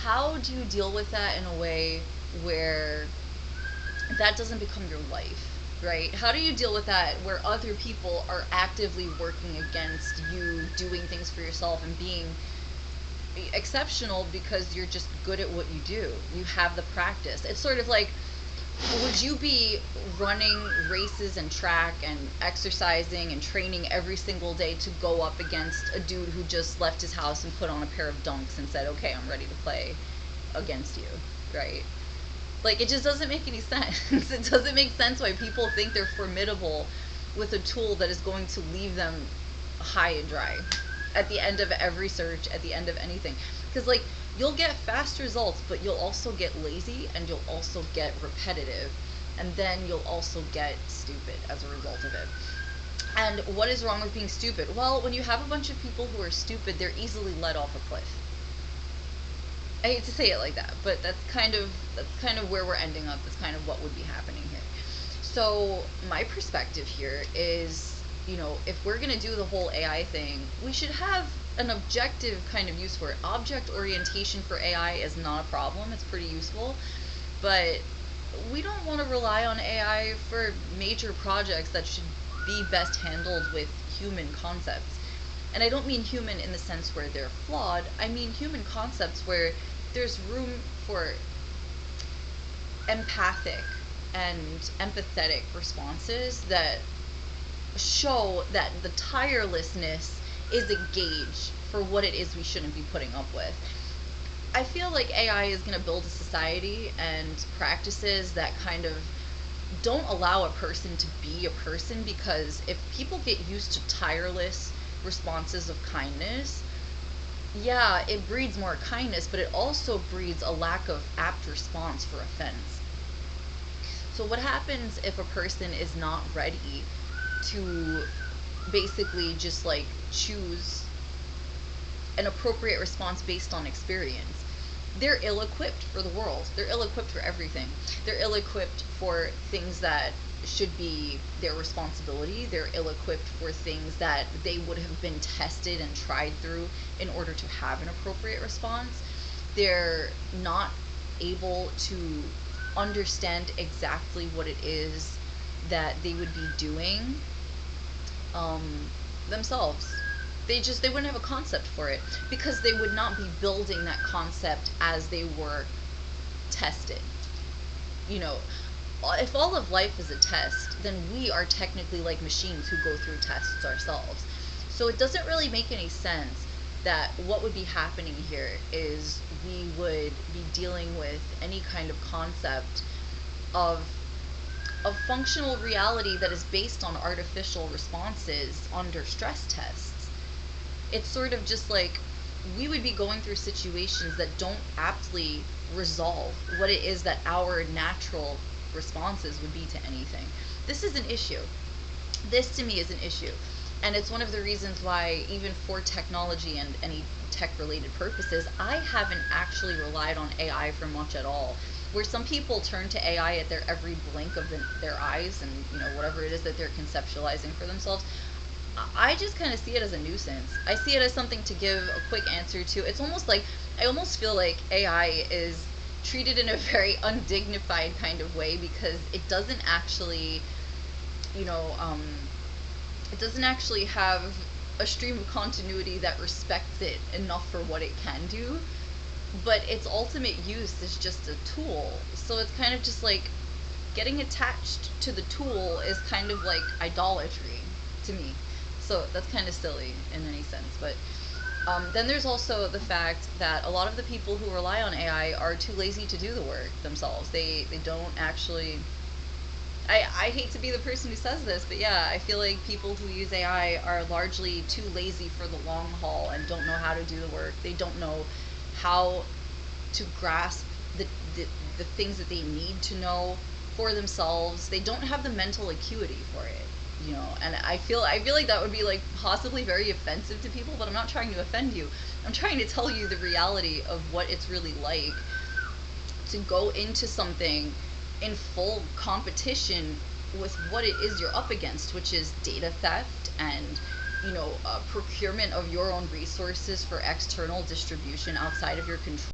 how do you deal with that in a way where that doesn't become your life, right? How do you deal with that where other people are actively working against you doing things for yourself and being exceptional because you're just good at what you do? You have the practice. It's sort of like, would you be running races and track and exercising and training every single day to go up against a dude who just left his house and put on a pair of dunks and said, okay, I'm ready to play against you, right? Like, it just doesn't make any sense. It doesn't make sense why people think they're formidable with a tool that is going to leave them high and dry at the end of every search, at the end of anything. Because, like, you'll get fast results, but you'll also get lazy and you'll also get repetitive. And then you'll also get stupid as a result of it. And what is wrong with being stupid? Well, when you have a bunch of people who are stupid, they're easily led off a cliff. I hate to say it like that, but that's kind of where we're ending up. That's kind of what would be happening here. So my perspective here is, if we're gonna do the whole AI thing, we should have an objective kind of use for it. Object orientation for AI is not a problem. It's pretty useful, but we don't want to rely on AI for major projects that should be best handled with human concepts. And I don't mean human in the sense where they're flawed. I mean human concepts where there's room for empathic and empathetic responses that show that the tirelessness is a gauge for what it is we shouldn't be putting up with. I feel like AI is going to build a society and practices that kind of don't allow a person to be a person, because if people get used to tireless responses of kindness, yeah, it breeds more kindness, but it also breeds a lack of apt response for offense. So, what happens if a person is not ready to basically just like choose an appropriate response based on experience? They're ill equipped for the world. They're ill equipped for everything. They're ill equipped for things that should be their responsibility. They're ill equipped for things that they would have been tested and tried through in order to have an appropriate response. They're not able to understand exactly what it is that they would be doing themselves. They wouldn't have a concept for it because they would not be building that concept as they were tested. You know, if all of life is a test, then we are technically like machines who go through tests ourselves. So it doesn't really make any sense that what would be happening here is we would be dealing with any kind of concept of functional reality that is based on artificial responses under stress tests. It's sort of just like we would be going through situations that don't aptly resolve what it is that our natural responses would be to anything. This is an issue. This to me is an issue. And it's one of the reasons why, even for technology and any tech related purposes, I haven't actually relied on AI for much at all. Where some people turn to AI at their every blink of their eyes and, whatever it is that they're conceptualizing for themselves, I just kind of see it as a nuisance. I see it as something to give a quick answer to. It's almost like, I almost feel like AI is treated in a very undignified kind of way because it doesn't actually, you know, um, it doesn't actually have a stream of continuity that respects it enough for what it can do. But its ultimate use is just a tool. So it's kind of just like getting attached to the tool is kind of like idolatry to me. So that's kind of silly in any sense. But then there's also the fact that a lot of the people who rely on AI are too lazy to do the work themselves. They don't actually. I hate to be the person who says this, but yeah, I feel like people who use AI are largely too lazy for the long haul and don't know how to do the work. They don't know how to grasp the, the, the things that they need to know for themselves. They don't have the mental acuity for it, and I feel like that would be like possibly very offensive to people, but I'm not trying to offend you. I'm trying to tell you the reality of what it's really like to go into something in full competition with what it is you're up against, which is data theft and procurement of your own resources for external distribution outside of your control.